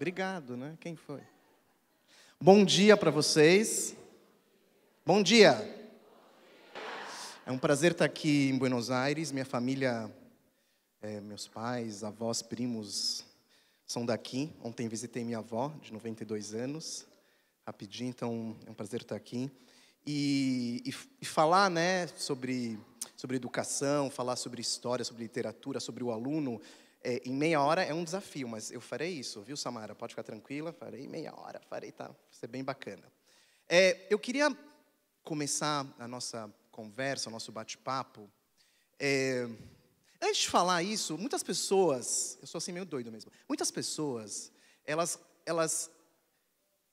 Obrigado, né? Quem foi? Bom dia para vocês. Bom dia. É um prazer estar aqui em Buenos Aires. Minha família, meus pais, avós, primos são daqui. Ontem visitei minha avó, de 92 anos, rapidinho, então é um prazer estar aqui. E falar, né, sobre educação, falar sobre história, sobre literatura, sobre o aluno, em meia hora é um desafio, mas eu farei isso, viu, Samara? Pode ficar tranquila, farei meia hora, tá? Vai ser bem bacana. Eu queria começar a nossa conversa, o nosso bate-papo. Antes de falar isso, muitas pessoas, eu sou assim meio doido mesmo, muitas pessoas, elas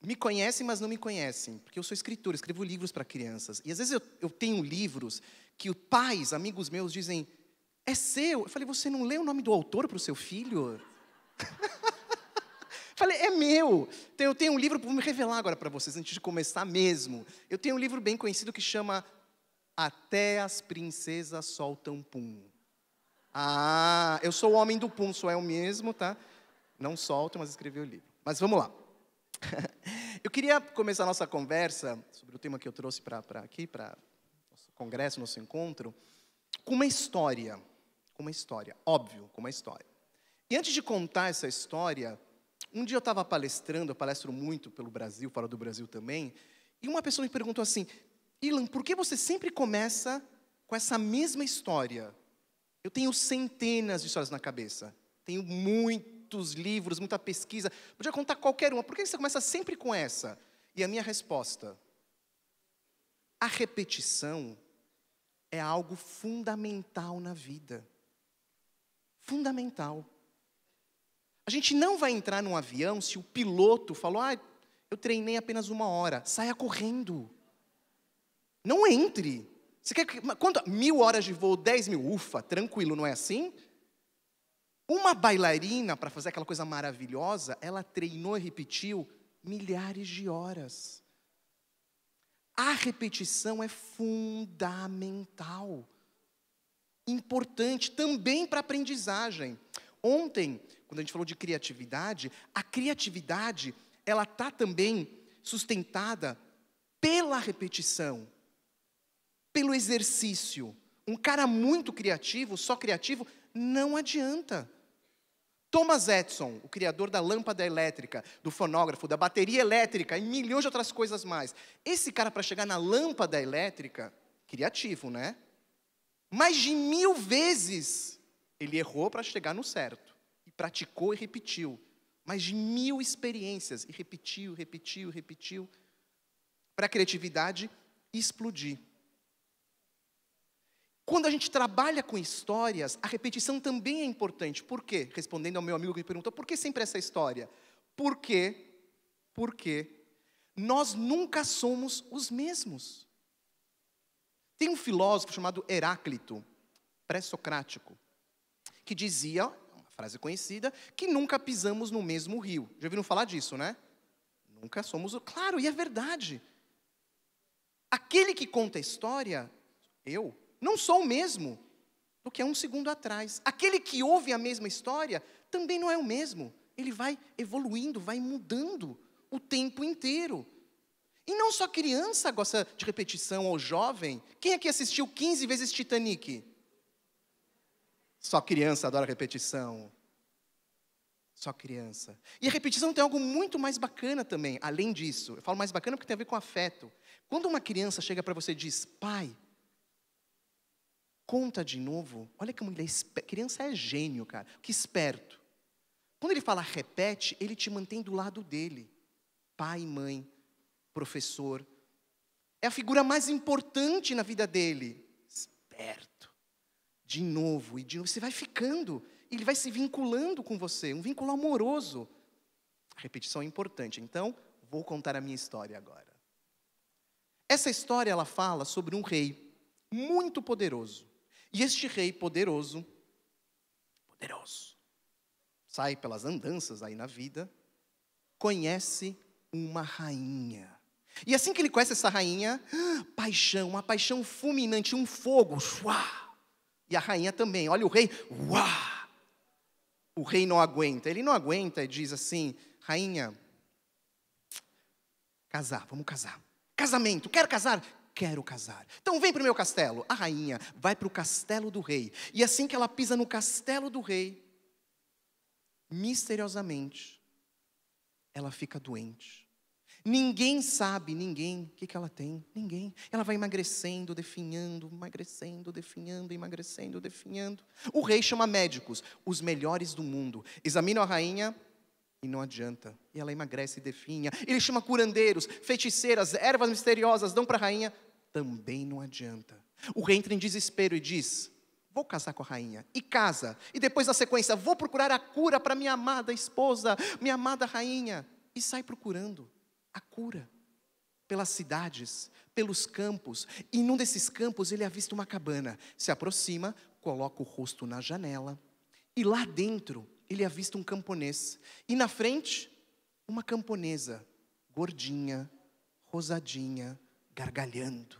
me conhecem, mas não me conhecem, porque eu sou escritor, escrevo livros para crianças, e às vezes eu tenho livros que pais, amigos meus dizem, é seu? Eu falei, você não lê o nome do autor para o seu filho? Falei, é meu. Então, eu tenho um livro, vou me revelar agora para vocês, antes de começar mesmo. Eu tenho um livro bem conhecido que chama Até as Princesas Soltam Pum. Ah, eu sou o homem do pum, sou eu mesmo, tá? Não solto, mas escrevi o livro. Mas vamos lá. Eu queria começar a nossa conversa sobre o tema que eu trouxe para aqui, para nosso congresso, nosso encontro, com uma história. Óbvio, com uma história. E antes de contar essa história, um dia eu estava palestrando, eu palestro muito pelo Brasil, fora do Brasil também, e uma pessoa me perguntou assim, Ilan, por que você sempre começa com essa mesma história? Eu tenho centenas de histórias na cabeça, tenho muitos livros, muita pesquisa, podia contar qualquer uma, por que você começa sempre com essa? E a minha resposta, a repetição é algo fundamental na vida. Fundamental. A gente não vai entrar num avião se o piloto falou, eu treinei apenas 1 hora, saia correndo. Não entre. Você quer quanto? 1.000 horas de voo, 10.000, ufa, tranquilo, não é assim? Uma bailarina, para fazer aquela coisa maravilhosa, ela treinou e repetiu milhares de horas. A repetição é fundamental. Importante também para a aprendizagem. Ontem, quando a gente falou de criatividade, a criatividade, ela está também sustentada pela repetição, pelo exercício. Um cara muito criativo, só criativo, não adianta. Thomas Edison, o criador da lâmpada elétrica, do fonógrafo, da bateria elétrica e milhões de outras coisas mais. Esse cara, para chegar na lâmpada elétrica, criativo, né? Mais de 1000 vezes ele errou para chegar no certo. E praticou e repetiu. Mais de 1000 experiências. E repetiu. Para a criatividade explodir. Quando a gente trabalha com histórias, a repetição também é importante. Por quê? Respondendo ao meu amigo que me perguntou, por que sempre essa história? Porque nós nunca somos os mesmos. Tem um filósofo chamado Heráclito, pré-socrático, que dizia, uma frase conhecida, que nunca pisamos no mesmo rio. Já ouviram falar disso, né? Nunca somos... Claro, e é verdade. Aquele que conta a história, eu, não sou o mesmo do que há 1 segundo atrás. Aquele que ouve a mesma história também não é o mesmo. Ele vai evoluindo, vai mudando o tempo inteiro. E não só criança gosta de repetição, ou jovem. Quem aqui assistiu 15 vezes Titanic? Só criança adora repetição. Só criança. E a repetição tem algo muito mais bacana também, além disso. Eu falo mais bacana porque tem a ver com afeto. Quando uma criança chega para você e diz, pai, conta de novo. Olha como ele é criança é gênio, cara. Que esperto. Quando ele fala repete, ele te mantém do lado dele. Pai, mãe, professor. É a figura mais importante na vida dele. Esperto. De novo. Você vai ficando. Ele vai se vinculando com você. Um vínculo amoroso. A repetição é importante. Então, vou contar a minha história agora. Essa história, ela fala sobre um rei muito poderoso. E este rei poderoso, sai pelas andanças aí na vida, conhece uma rainha. E assim que ele conhece essa rainha, paixão, uma paixão fulminante, um fogo, uá! E a rainha também, olha o rei, uá! O rei não aguenta, ele não aguenta e diz assim, rainha, casar, vamos casar. Casamento, quer casar? Quero casar. Então vem para o meu castelo. A rainha vai para o castelo do rei. E assim que ela pisa no castelo do rei, misteriosamente, ela fica doente. Ninguém sabe, o que ela tem. Ninguém. Ela vai emagrecendo, definhando, emagrecendo, definhando, emagrecendo, definhando. O rei chama médicos, os melhores do mundo. Examinam a rainha e não adianta. E ela emagrece e definha. Ele chama curandeiros, feiticeiras, ervas misteriosas, dão para a rainha. Também não adianta. O rei entra em desespero e diz: vou casar com a rainha. E casa. E depois, na sequência, vou procurar a cura para minha amada esposa, minha amada rainha. E sai procurando a cura pelas cidades, pelos campos. E num desses campos ele avista uma cabana. Se aproxima, coloca o rosto na janela. E lá dentro ele avista um camponês. E na frente, uma camponesa, gordinha, rosadinha, gargalhando.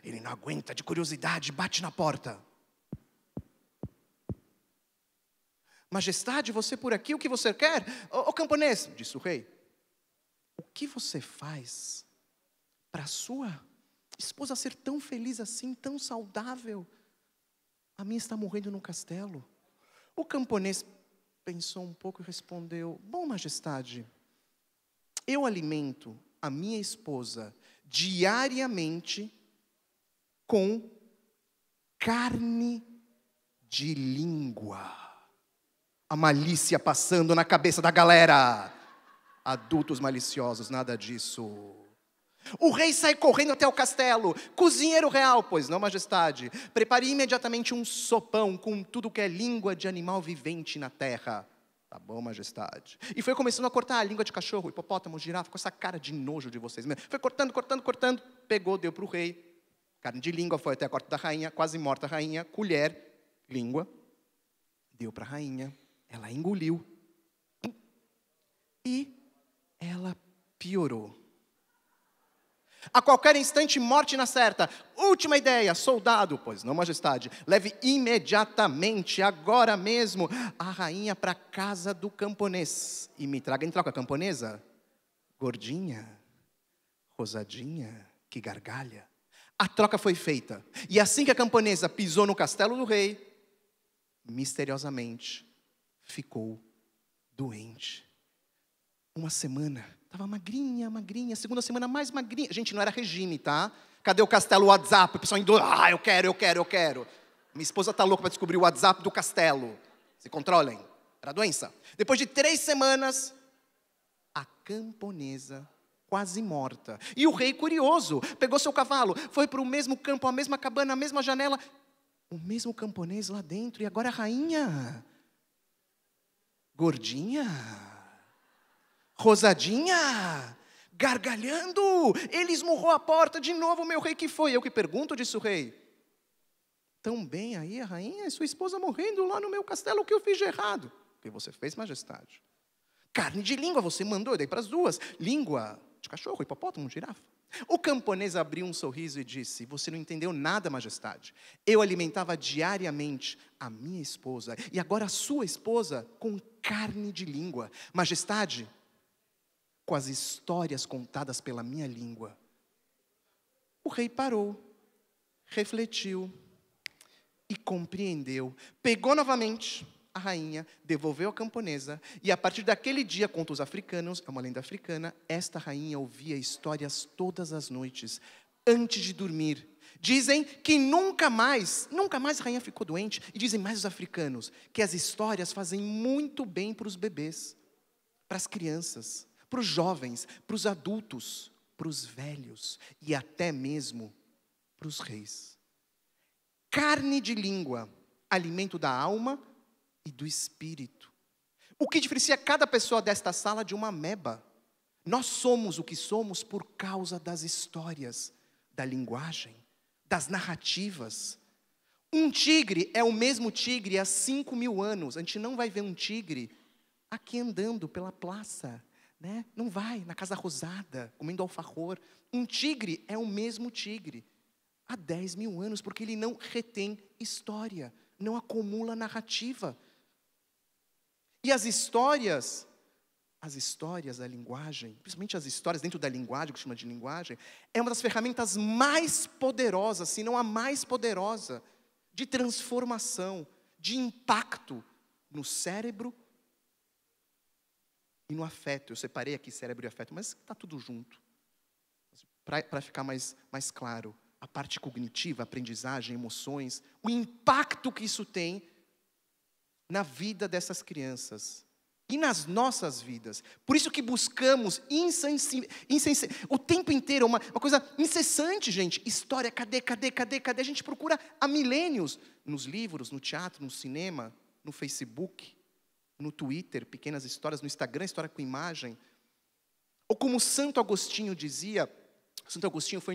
Ele não aguenta, de curiosidade, bate na porta. Majestade, você por aqui, o que você quer? Ô camponês, disse o rei, o que você faz para a sua esposa ser tão feliz assim, tão saudável? A minha está morrendo no castelo. O camponês pensou um pouco e respondeu: bom, majestade, eu alimento a minha esposa diariamente com carne de língua. A malícia passando na cabeça da galera. Adultos maliciosos, nada disso. O rei sai correndo até o castelo. Cozinheiro real, pois não, majestade. Prepare imediatamente um sopão com tudo que é língua de animal vivente na terra. Tá bom, majestade. E foi começando a cortar a língua de cachorro, hipopótamo, girafa, com essa cara de nojo de vocês mesmo. Foi cortando. Pegou, deu para o rei. Carne de língua, foi até a corte da rainha, quase morta a rainha. Colher, língua. Deu para a rainha. Ela engoliu. E ela piorou. A qualquer instante, morte na certa. Última ideia, soldado, pois não, majestade, leve imediatamente, agora mesmo, a rainha para a casa do camponês. E me traga em troca a camponesa, gordinha, rosadinha, que gargalha. A troca foi feita. E assim que a camponesa pisou no castelo do rei, misteriosamente, ficou doente. Uma semana, estava magrinha. Segunda semana mais magrinha. Gente, não era regime, tá? Cadê o castelo WhatsApp? O pessoal indo, eu quero. Minha esposa está louca para descobrir o WhatsApp do castelo. Se controlem. Era doença. Depois de 3 semanas, a camponesa quase morta. E o rei curioso, pegou seu cavalo, foi para o mesmo campo, a mesma cabana, a mesma janela. O mesmo camponês lá dentro. E agora a rainha, gordinha, rosadinha, gargalhando. Ele esmurrou a porta de novo, meu rei, que foi? Eu que pergunto, disse o rei. Tão bem aí a rainha e sua esposa morrendo lá no meu castelo, o que eu fiz de errado? O que você fez, majestade? Carne de língua, você mandou, eu dei para as duas. Língua de cachorro, hipopótamo, girafa. O camponês abriu um sorriso e disse: você não entendeu nada, majestade. Eu alimentava diariamente a minha esposa, e agora a sua esposa com carne de língua. Majestade, com as histórias contadas pela minha língua. O rei parou, refletiu e compreendeu. Pegou novamente a rainha, devolveu a camponesa, e a partir daquele dia, conta os africanos, é uma lenda africana, esta rainha ouvia histórias todas as noites, antes de dormir. Dizem que nunca mais a rainha ficou doente, e dizem mais os africanos, que as histórias fazem muito bem para os bebês, para as crianças, para os jovens, para os adultos, para os velhos, e até mesmo para os reis. Carne de língua, alimento da alma e do espírito. O que diferencia cada pessoa desta sala de uma ameba? Nós somos o que somos por causa das histórias, da linguagem, das narrativas. Um tigre é o mesmo tigre há 5.000 anos. A gente não vai ver um tigre aqui andando pela praça, né? Não vai, na Casa Rosada, comendo alfajor. Um tigre é o mesmo tigre há 10.000 anos, porque ele não retém história, não acumula narrativa. E as histórias da linguagem, principalmente as histórias dentro da linguagem, que chama de linguagem, é uma das ferramentas mais poderosas, se não a mais poderosa, de transformação, de impacto no cérebro e no afeto. Eu separei aqui cérebro e afeto, mas está tudo junto. Para ficar mais claro, a parte cognitiva, aprendizagem, emoções, o impacto que isso tem na vida dessas crianças e nas nossas vidas. Por isso que buscamos o tempo inteiro, uma coisa incessante, gente. História, cadê? A gente procura há milênios, nos livros, no teatro, no cinema, no Facebook, no Twitter, pequenas histórias, no Instagram, história com imagem. Ou como Santo Agostinho dizia, Santo Agostinho foi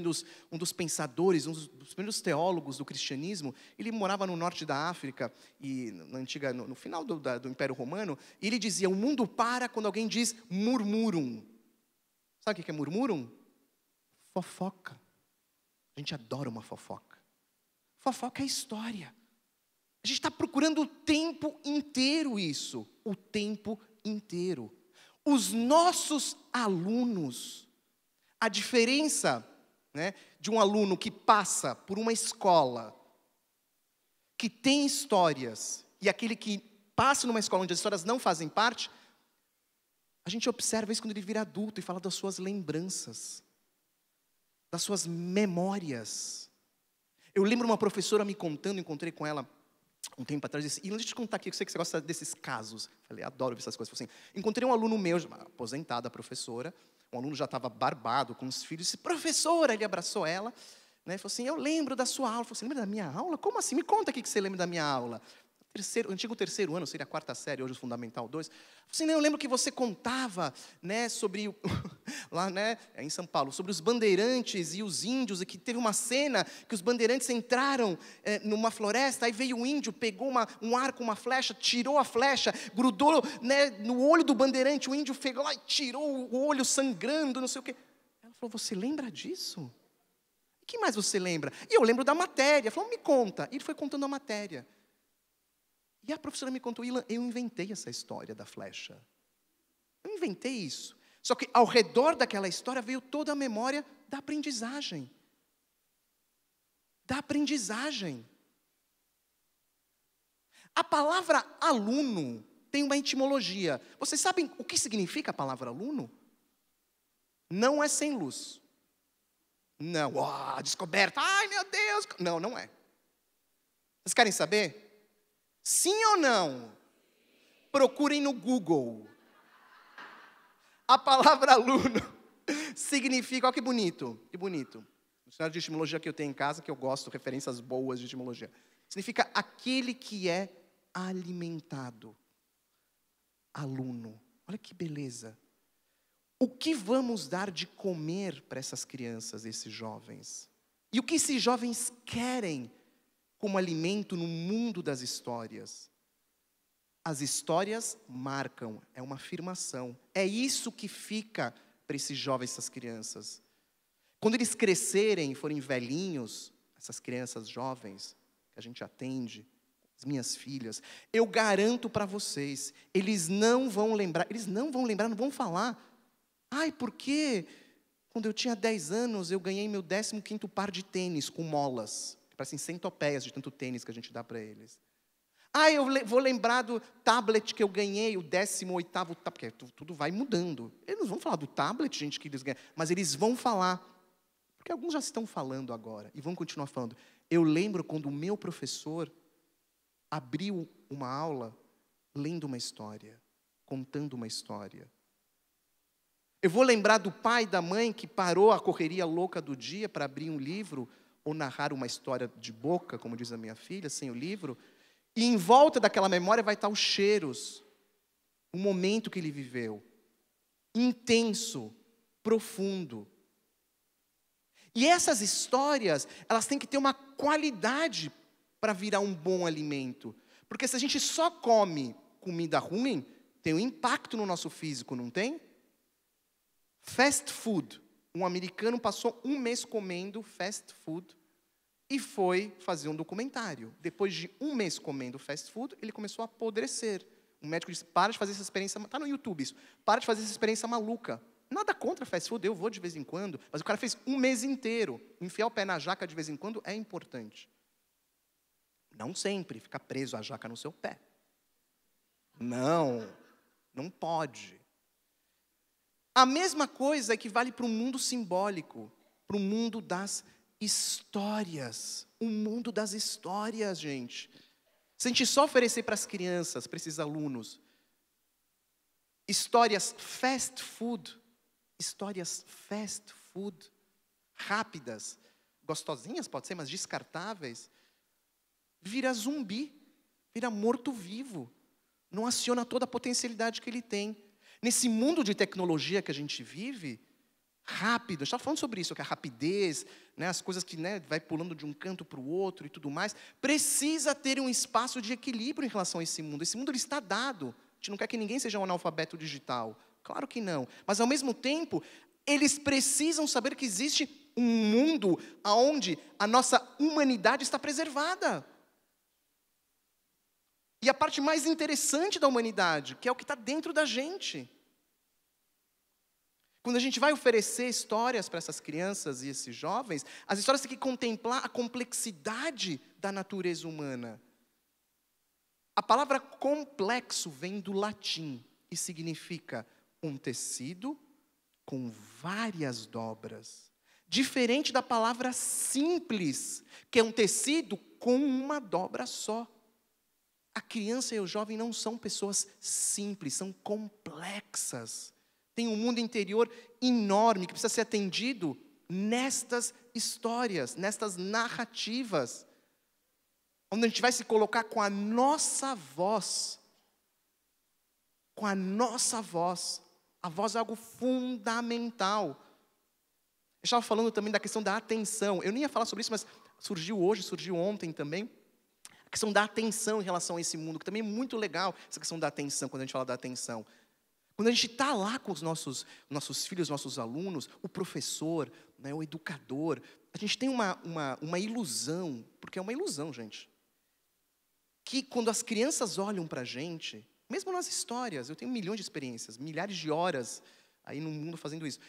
um dos pensadores, um dos primeiros teólogos do cristianismo. Ele morava no norte da África, e no final do Império Romano, e ele dizia: o mundo para quando alguém diz murmurum. Sabe o que é murmurum? Fofoca. A gente adora uma fofoca. Fofoca é história. A gente está procurando o tempo inteiro isso. O tempo inteiro. Os nossos alunos, a diferença, né, de um aluno que passa por uma escola que tem histórias e aquele que passa numa escola onde as histórias não fazem parte, a gente observa isso quando ele vira adulto e fala das suas lembranças, das suas memórias. Eu lembro uma professora me contando, encontrei com ela um tempo atrás, disse: e deixa eu te contar aqui, eu sei que você gosta desses casos. Falei: adoro ver essas coisas. Falei assim, encontrei um aluno meu, aposentada professora, um aluno já estava barbado, com os filhos, disse: professora, ele abraçou ela, né, falou assim: eu lembro da sua aula. Falei assim: lembra da minha aula? Como assim? Me conta aqui que você lembra da minha aula. Antigo terceiro ano, seria a quarta série, hoje o Fundamental 2. Assim, eu lembro que você contava, né, sobre, lá, né, em São Paulo, sobre os bandeirantes e os índios, e que teve uma cena que os bandeirantes entraram numa floresta, aí veio um índio, pegou um arco, uma flecha, tirou a flecha, grudou, né, no olho do bandeirante, o índio pegou lá e tirou o olho sangrando, não sei o quê. Ela falou: você lembra disso? O que mais você lembra? E eu lembro da matéria. Ela falou: me conta. E ele foi contando a matéria. E a professora me contou: Ilan, eu inventei essa história da flecha. Eu inventei isso. Só que ao redor daquela história veio toda a memória da aprendizagem. Da aprendizagem. A palavra aluno tem uma etimologia. Vocês sabem o que significa a palavra aluno? Não é sem luz. Não, descoberta, ai meu Deus. Não, não é. Vocês querem saber? Sim ou não? Procurem no Google. A palavra aluno significa, olha que bonito, que bonito. No dicionário de etimologia que eu tenho em casa, que eu gosto, referências boas de etimologia. Significa aquele que é alimentado. Aluno. Olha que beleza. O que vamos dar de comer para essas crianças, esses jovens? E o que esses jovens querem como alimento no mundo das histórias? As histórias marcam, é uma afirmação. É isso que fica para esses jovens, essas crianças. Quando eles crescerem e forem velhinhos, essas crianças jovens que a gente atende, as minhas filhas, eu garanto para vocês, eles não vão lembrar, não vão falar: ai, por que quando eu tinha 10 anos eu ganhei meu 15º par de tênis com molas? Parecem centopeias de tanto tênis que a gente dá para eles. Ah, eu vou lembrar do tablet que eu ganhei, o 18º, porque tudo vai mudando. Eles não vão falar do tablet, gente, que eles ganham, mas eles vão falar, porque alguns já estão falando agora, e vão continuar falando. Eu lembro quando o meu professor abriu uma aula, lendo uma história, contando uma história. Eu vou lembrar do pai e da mãe que parou a correria louca do dia para abrir um livro, ou narrar uma história de boca, como diz a minha filha, sem o livro, e em volta daquela memória vai estar os cheiros, o momento que ele viveu, intenso, profundo. E essas histórias, elas têm que ter uma qualidade para virar um bom alimento, porque se a gente só come comida ruim, tem um impacto no nosso físico, não tem? Fast food. Um americano passou um mês comendo fast food e foi fazer um documentário. Depois de um mês comendo fast food, ele começou a apodrecer. Um médico disse, para de fazer essa experiência, está no YouTube isso, para de fazer essa experiência maluca. Nada contra fast food, eu vou de vez em quando, mas o cara fez um mês inteiro. Enfiar o pé na jaca de vez em quando é importante. Não sempre ficar preso a jaca no seu pé. Não pode. A mesma coisa que vale para o mundo simbólico, para o mundo das histórias. O mundo das histórias, gente. Se a gente só oferecer para as crianças, para esses alunos, histórias fast food, rápidas, gostosinhas pode ser, mas descartáveis, vira zumbi, vira morto-vivo, não aciona toda a potencialidade que ele tem. Nesse mundo de tecnologia que a gente vive, rápido, a gente está falando sobre isso, que a rapidez, né, as coisas que, né, vai pulando de um canto para o outro e tudo mais, precisa ter um espaço de equilíbrio em relação a esse mundo. Esse mundo ele está dado. A gente não quer que ninguém seja um analfabeto digital. Claro que não. Mas, ao mesmo tempo, eles precisam saber que existe um mundo onde a nossa humanidade está preservada. E a parte mais interessante da humanidade, que é o que está dentro da gente. Quando a gente vai oferecer histórias para essas crianças e esses jovens, as histórias têm que contemplar a complexidade da natureza humana. A palavra complexo vem do latim e significa um tecido com várias dobras. Diferente da palavra simples, que é um tecido com uma dobra só. A criança e o jovem não são pessoas simples, são complexas. Tem um mundo interior enorme que precisa ser atendido nestas histórias, nestas narrativas, onde a gente vai se colocar com a nossa voz. Com a nossa voz. A voz é algo fundamental. Eu estava falando também da questão da atenção. Eu nem ia falar sobre isso, mas surgiu hoje, surgiu ontem também. A questão da atenção em relação a esse mundo, que também é muito legal, essa questão da atenção, quando a gente fala da atenção. Quando a gente está lá com os nossos filhos, nossos alunos, o professor, né, o educador, a gente tem uma ilusão, porque é uma ilusão, gente, que quando as crianças olham para a gente, mesmo nas histórias, eu tenho milhões de experiências, milhares de horas aí no mundo fazendo isso.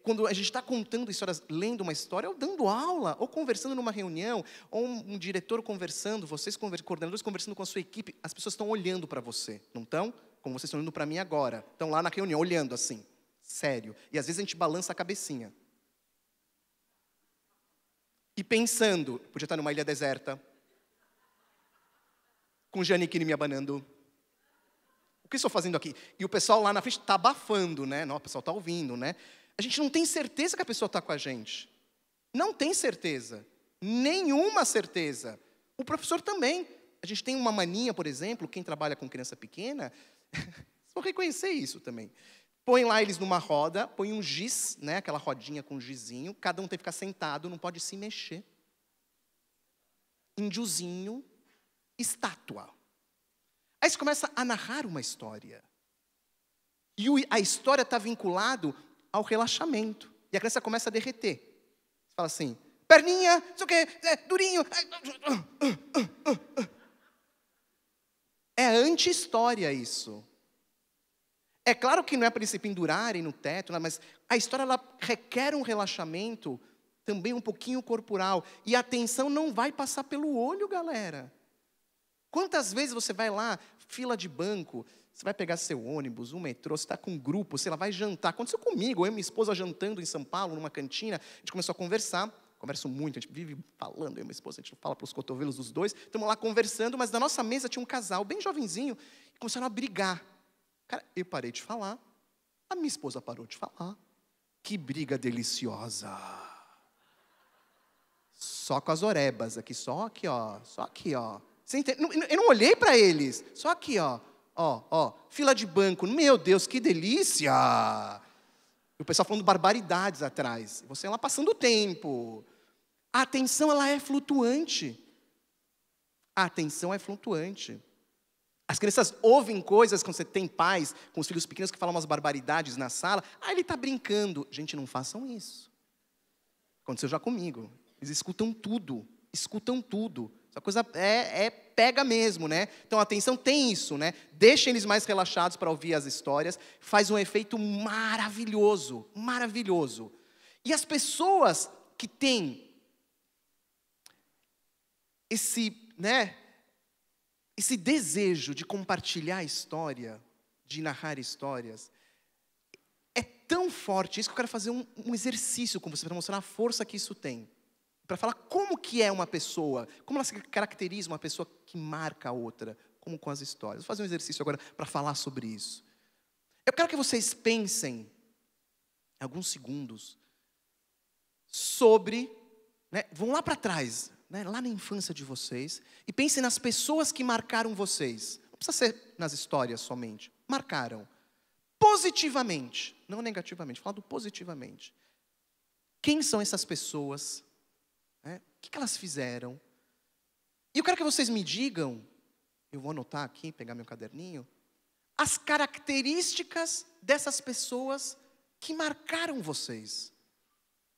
Quando a gente está contando histórias, lendo uma história, ou dando aula, ou conversando numa reunião, ou um diretor conversando, vocês coordenadores conversando com a sua equipe, as pessoas estão olhando para você, não estão? Como vocês estão olhando para mim agora. Estão lá na reunião, olhando assim, sério. E às vezes a gente balança a cabecinha. E pensando, podia estar numa ilha deserta, com Giannichini me abanando. O que estou fazendo aqui? E o pessoal lá na frente está abafando, né? Não, o pessoal está ouvindo, né? A gente não tem certeza que a pessoa está com a gente. Não tem certeza. Nenhuma certeza. O professor também. A gente tem uma mania, por exemplo, quem trabalha com criança pequena, vão reconhecer isso também. Põe lá eles numa roda, põe um giz, né? Aquela rodinha com gizinho, cada um tem que ficar sentado, não pode se mexer. Índiozinho, estátua. Aí você começa a narrar uma história. E a história está vinculada ao relaxamento. E a criança começa a derreter. Você fala assim, perninha, não sei o quê, durinho. É anti-história isso. É claro que não é para eles se pendurarem no teto, mas a história ela requer um relaxamento também um pouquinho corporal. E a atenção não vai passar pelo olho, galera. Quantas vezes você vai lá, fila de banco, você vai pegar seu ônibus, um metrô, você está com um grupo, você lá vai jantar. Aconteceu comigo, eu e minha esposa jantando em São Paulo, numa cantina, a gente começou a conversar. Converso muito, a gente vive falando, eu e minha esposa, a gente fala para os cotovelos dos dois. Estamos lá conversando, mas na nossa mesa tinha um casal bem jovenzinho, e começaram a brigar. Cara, eu parei de falar, a minha esposa parou de falar. Que briga deliciosa. Só com as orebas aqui, só aqui, ó. Só aqui, ó. Você entende? Eu não olhei para eles, só aqui, ó. Ó, fila de banco, meu Deus, que delícia! E o pessoal falando barbaridades atrás. E você lá passando o tempo. A atenção, ela é flutuante. A atenção é flutuante. As crianças ouvem coisas, quando você tem pais com os filhos pequenos que falam umas barbaridades na sala. Ah, ele está brincando. Gente, não façam isso. Aconteceu já comigo. Eles escutam tudo. Essa coisa pega mesmo, né? Então, atenção, tem isso, né? Deixa eles mais relaxados para ouvir as histórias. Faz um efeito maravilhoso, maravilhoso. E as pessoas que têm esse, né, esse desejo de compartilhar a história, de narrar histórias, é tão forte isso que eu quero fazer um exercício com você para mostrar a força que isso tem. Para falar como que é uma pessoa, como ela se caracteriza uma pessoa que marca a outra, como com as histórias. Vou fazer um exercício agora para falar sobre isso. Eu quero que vocês pensem, alguns segundos, sobre, né, vão lá para trás, né, lá na infância de vocês, e pensem nas pessoas que marcaram vocês. Não precisa ser nas histórias somente. Marcaram. Positivamente, não negativamente, falando positivamente. Quem são essas pessoas? Né? O que elas fizeram? E eu quero que vocês me digam, eu vou anotar aqui, pegar meu caderninho, as características dessas pessoas que marcaram vocês.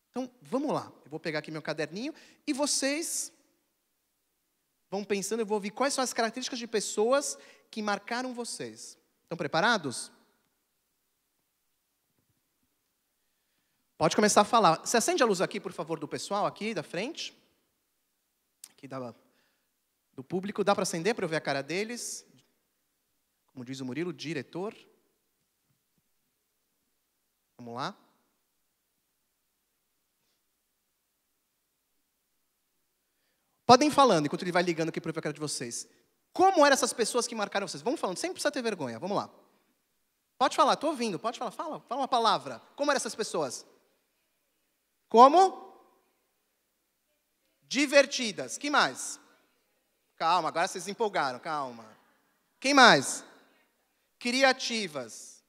Então, vamos lá. Eu vou pegar aqui meu caderninho e vocês vão pensando, eu vou ouvir quais são as características de pessoas que marcaram vocês. Estão preparados? Pode começar a falar. Você acende a luz aqui, por favor, do pessoal aqui da frente. Aqui do público. Dá para acender para eu ver a cara deles? Como diz o Murilo, diretor. Vamos lá. Podem ir falando, enquanto ele vai ligando aqui para ver a cara de vocês. Como eram essas pessoas que marcaram vocês? Vamos falando, sem precisar ter vergonha. Vamos lá. Pode falar, estou ouvindo. Pode falar. Fala uma palavra. Como eram essas pessoas? Como? Divertidas. Que mais? Calma, agora vocês se empolgaram, calma. Quem mais? Criativas.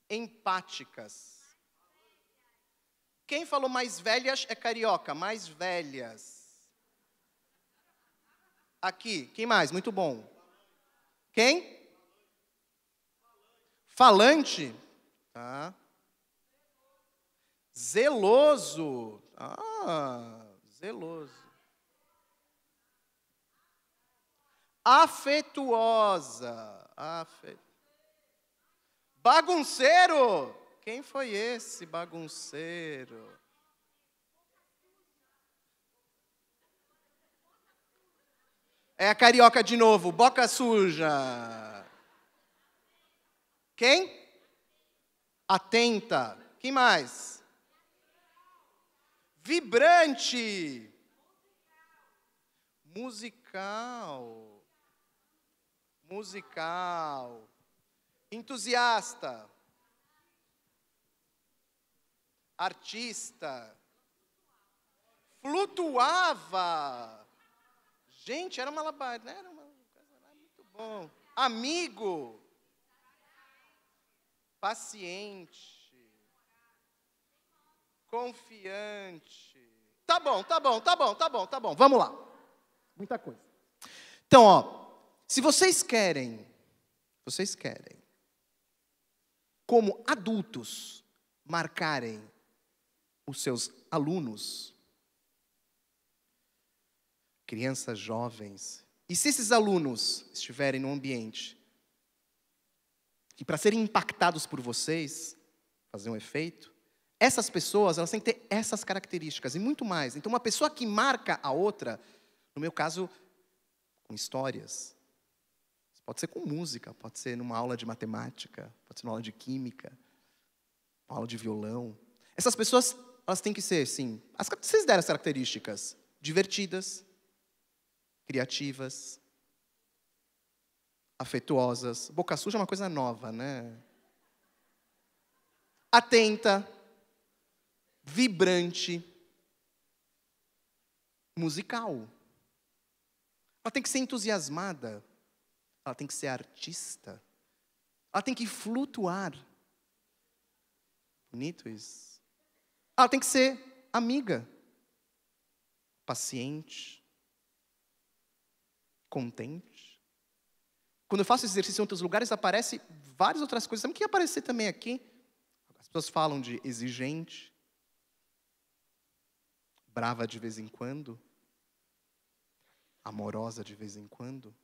Empáticas. Quem falou mais velhas é carioca, mais velhas. Aqui, quem mais? Muito bom. Quem? Falante. Tá. Zeloso. Zeloso. Afetuosa. Bagunceiro. Quem foi esse bagunceiro? É a carioca de novo, boca suja. Quem? Atenta. Quem mais? Vibrante. Musical. Entusiasta. Artista. Flutuava. Gente, era uma labareda, era uma coisa muito bom. Amigo. Paciente. Confiante. Tá bom. Vamos lá. Muita coisa. Então, ó, se vocês querem, como adultos, marcarem os seus alunos, crianças, jovens, e se esses alunos estiverem no ambiente, e para serem impactados por vocês, fazer um efeito, essas pessoas, elas têm que ter essas características e muito mais. Então, uma pessoa que marca a outra, no meu caso, com histórias, pode ser com música, pode ser numa aula de matemática, pode ser numa aula de química, uma aula de violão. Essas pessoas, elas têm que ser, sim, vocês deram as características, divertidas, criativas, afetuosas. Boca suja é uma coisa nova, né? Atenta, vibrante, musical. Ela tem que ser entusiasmada. Ela tem que ser artista. Ela tem que flutuar. Bonito isso. Ela tem que ser amiga. Paciente. Contente. Quando eu faço esse exercício em outros lugares, aparece várias outras coisas. Sabe o que ia aparecer também aqui? As pessoas falam de exigente. Brava de vez em quando. amorosa de vez em quando.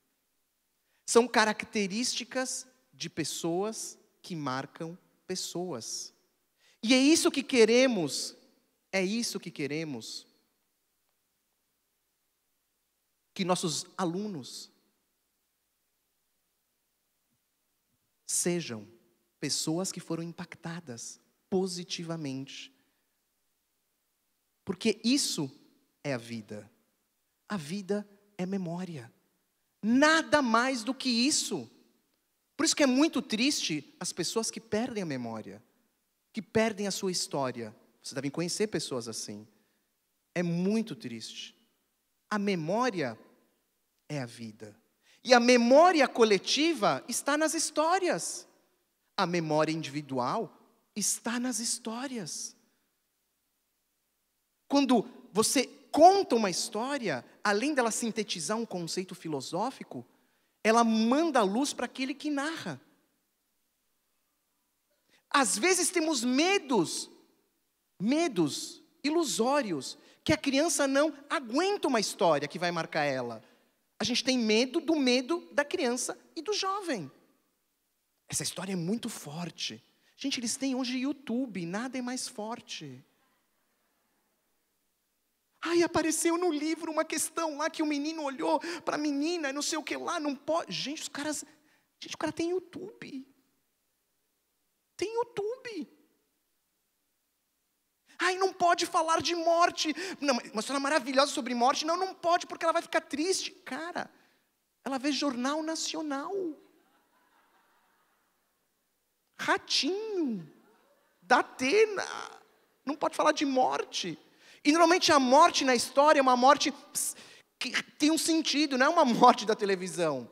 São características de pessoas que marcam pessoas. E é isso que queremos, que nossos alunos sejam pessoas que foram impactadas positivamente. Porque isso é a vida. A vida é memória. Nada mais do que isso. Por isso que é muito triste as pessoas que perdem a memória, que perdem a sua história. Vocês devem conhecer pessoas assim. É muito triste. A memória é a vida. E a memória coletiva está nas histórias. A memória individual está nas histórias. Quando você conta uma história, além dela sintetizar um conceito filosófico, ela manda a luz para aquele que narra. Às vezes temos medos ilusórios, que a criança não aguenta uma história que vai marcar ela. A gente tem medo da criança e do jovem. Essa história é muito forte. Gente, eles têm hoje YouTube, nada é mais forte. Ai, apareceu no livro uma questão lá que o menino olhou para a menina, não sei o que lá, não pode. Gente, o cara tem YouTube. Tem YouTube. Ai, não pode falar de morte. Não, uma história maravilhosa sobre morte. Não, não pode porque ela vai ficar triste. Cara, ela vê Jornal Nacional. Ratinho. Datena. Não pode falar de morte. E normalmente a morte na história é uma morte que tem um sentido, não é uma morte da televisão.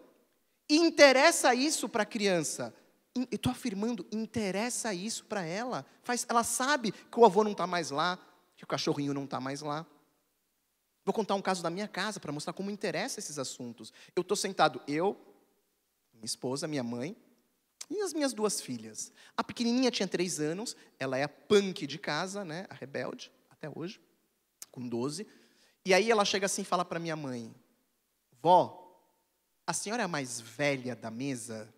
E interessa isso para a criança. Eu estou afirmando, interessa isso para ela. Ela sabe que o avô não está mais lá, que o cachorrinho não está mais lá. Vou contar um caso da minha casa para mostrar como interessa esses assuntos. Eu estou sentado, minha esposa, minha mãe e as minhas 2 filhas. A pequenininha tinha 3 anos, ela é a punk de casa, né, a rebelde, até hoje, com 12. E aí ela chega assim e fala para minha mãe: vó, a senhora é a mais velha da mesa?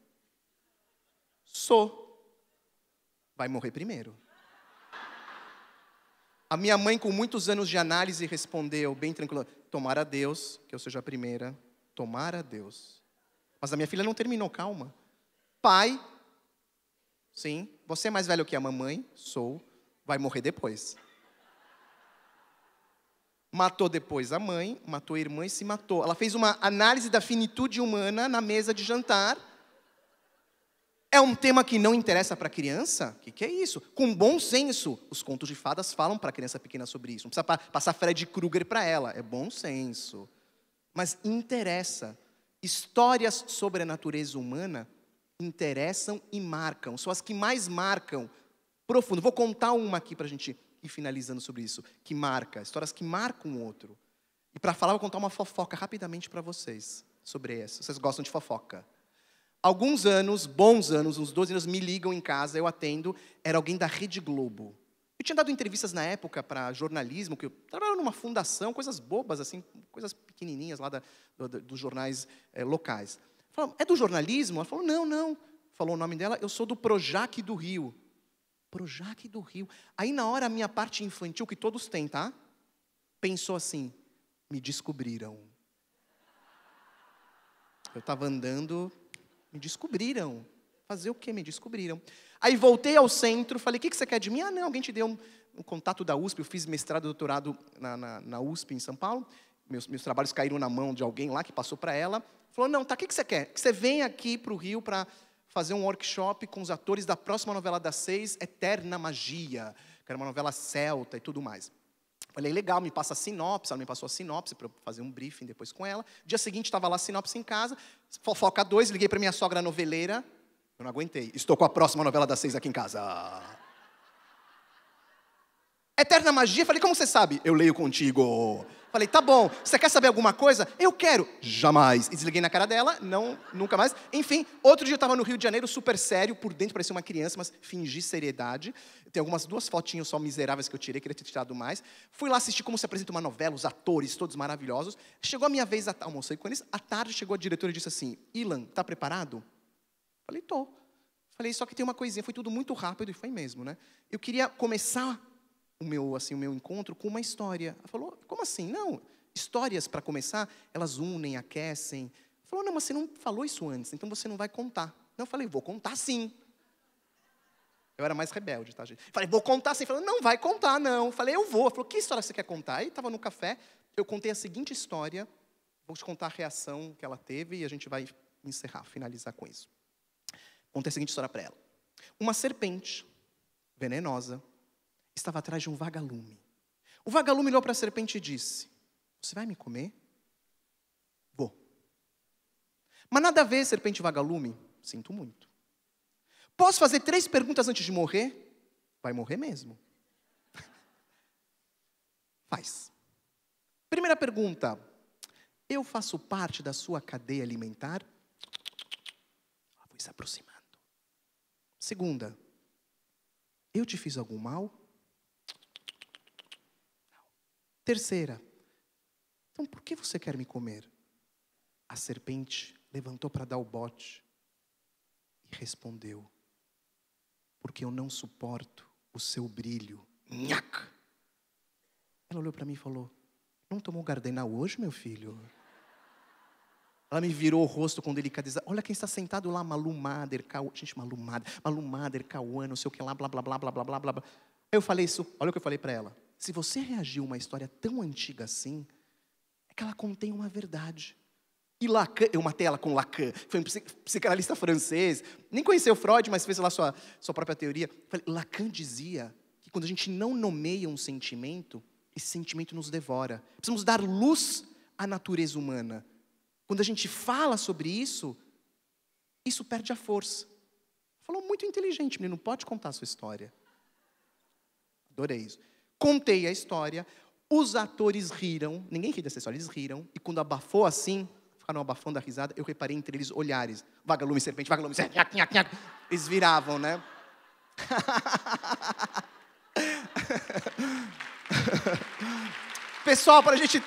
Sou. Vai morrer primeiro. A minha mãe, com muitos anos de análise, respondeu bem tranquila: tomara a Deus que eu seja a primeira. Tomara a Deus. Mas a minha filha não terminou, calma. Pai, sim, você é mais velho que a mamãe? Sou. Vai morrer depois. Matou depois a mãe, matou a irmã e se matou. Ela fez uma análise da finitude humana na mesa de jantar. É um tema que não interessa para a criança? O que é isso? Com bom senso, os contos de fadas falam para a criança pequena sobre isso. Não precisa passar Fred Krueger para ela, é bom senso. Mas interessa. Histórias sobre a natureza humana interessam e marcam. São as que mais marcam profundo. Vou contar uma aqui para a gente ir finalizando sobre isso. Que marca, histórias que marcam o outro. E para falar, vou contar uma fofoca rapidamente para vocês sobre isso. Vocês gostam de fofoca? Alguns anos, bons anos, uns 12 anos, me ligam em casa, eu atendo, era alguém da Rede Globo. Eu tinha dado entrevistas na época para jornalismo, que eu trabalhava numa fundação, coisas bobas, assim, coisas pequenininhas lá dos jornais locais. Falei, é do jornalismo? Ela falou, não. Falou o nome dela, eu sou do Projac do Rio. Projac do Rio. Aí na hora a minha parte infantil, que todos têm, tá? Pensou assim, me descobriram. Eu estava andando... Me descobriram. Fazer o quê? Me descobriram. Aí voltei ao centro, falei, o que você quer de mim? Ah, não, alguém te deu um contato da USP, eu fiz mestrado e doutorado na USP em São Paulo, meus trabalhos caíram na mão de alguém lá que passou para ela. Falou, não, tá, o que você quer? Que você venha aqui para o Rio para fazer um workshop com os atores da próxima novela das 6, Eterna Magia, que era uma novela celta e tudo mais. Falei, legal, me passa a sinopse. Ela me passou a sinopse para eu fazer um briefing depois com ela. Dia seguinte, estava lá a sinopse em casa. Fofoca 2, liguei para minha sogra noveleira. Eu não aguentei. Estou com a próxima novela das 6 aqui em casa. Eterna Magia. Falei, como você sabe? Eu leio contigo. Falei, tá bom, você quer saber alguma coisa? Eu quero. Jamais. E desliguei na cara dela, não, nunca mais. Enfim, outro dia eu estava no Rio de Janeiro, super sério, por dentro parecia uma criança, mas fingi seriedade. Tem algumas 2 fotinhas só miseráveis que eu tirei, queria ter tirado mais. Fui lá assistir como se apresenta uma novela, os atores todos maravilhosos. Chegou a minha vez, almocei com eles, à tarde chegou a diretora e disse assim, Ilan, tá preparado? Falei, tô. Falei, só que tem uma coisinha, foi tudo muito rápido, e foi mesmo, né? Eu queria começar o meu encontro com uma história. Ela falou, como assim? Não, histórias, para começar, elas unem, aquecem. Ela falou, não, mas você não falou isso antes, então você não vai contar. Não, eu falei, vou contar sim. Eu era mais rebelde, tá, gente? Falei, vou contar sim. Falou, não, vai contar, não. Falei, eu vou. Ela falou, que história você quer contar? Aí, estava no café, eu contei a seguinte história, vou te contar a reação que ela teve e a gente vai encerrar, finalizar com isso. Contei a seguinte história para ela. Uma serpente venenosa estava atrás de um vagalume. O vagalume olhou para a serpente e disse, você vai me comer? Vou. Mas nada a ver, serpente e vagalume? Sinto muito. Posso fazer 3 perguntas antes de morrer? Vai morrer mesmo. Faz. Primeira pergunta. Eu faço parte da sua cadeia alimentar? Ela foi se aproximando. Segunda. Eu te fiz algum mal? Não. Terceira. Então por que você quer me comer? A serpente levantou para dar o bote e respondeu. Porque eu não suporto o seu brilho. Nhac! Ela olhou para mim e falou, não tomou Gardenal hoje, meu filho? Ela me virou o rosto com delicadeza. Olha quem está sentado lá, Malu Mader, gente, Malu Mader, Cauã, não sei o que lá, blá, blá, blá, blá, blá, blá, blá. Eu falei isso, olha o que eu falei para ela. Se você reagiu a uma história tão antiga assim, é que ela contém uma verdade. E Lacan, eu matei ela com Lacan, foi um psicanalista francês, nem conheceu Freud, mas fez lá sua própria teoria. Lacan dizia que quando a gente não nomeia um sentimento, esse sentimento nos devora. Precisamos dar luz à natureza humana. Quando a gente fala sobre isso, isso perde a força. Falou muito inteligente, menino, pode contar a sua história. Adorei isso. Contei a história, os atores riram, ninguém ri dessa história, eles riram, e quando abafou assim, ficaram abafando a risada, eu reparei entre eles olhares. Vagalume, serpente, nhac, nhac, nhac. Eles viravam, né? Pessoal, para a gente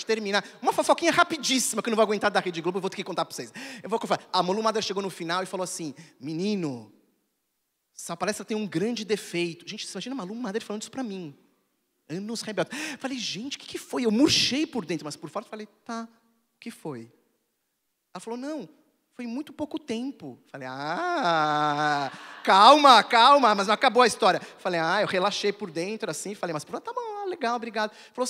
terminar, uma fofoquinha rapidíssima, que eu não vou aguentar da Rede Globo, eu vou ter que contar para vocês. A Malu Mader chegou no final e falou assim, menino, essa palestra tem um grande defeito. Gente, você imagina a Malu Mader falando isso para mim. Anos rebeldes. Falei, gente, o que foi? Eu murchei por dentro, mas por fora falei, tá, o que foi? Ela falou, não, foi muito pouco tempo. Falei, calma, mas não acabou a história. Falei, eu relaxei por dentro, assim. Falei, mas tá bom, legal, obrigado. Falou,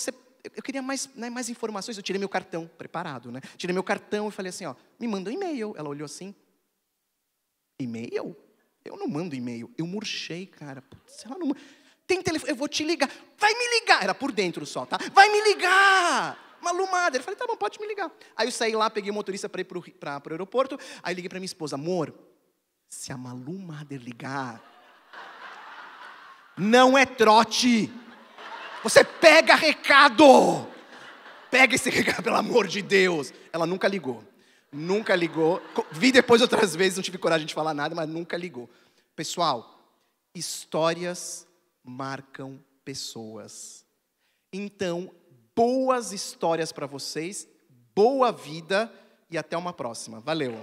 eu queria mais informações. Eu tirei meu cartão, preparado, né? Tirei meu cartão e falei assim, me manda um e-mail. Ela olhou assim, e-mail? Eu não mando e-mail. Eu murchei, cara. Putz, ela não... Tem telefone, eu vou te ligar. Vai me ligar. Era por dentro só, tá? Vai me ligar. Malu Mader. Eu falei, tá bom, pode me ligar. Aí eu saí lá, peguei o motorista para ir pro aeroporto. Aí liguei para minha esposa, amor, se a Malu Mader ligar, não é trote. Você pega recado. Pega esse recado, pelo amor de Deus. Ela nunca ligou. Nunca ligou. Vi depois outras vezes, não tive coragem de falar nada, mas nunca ligou. Pessoal, histórias marcam pessoas. Então, boas histórias para vocês, boa vida e até uma próxima. Valeu!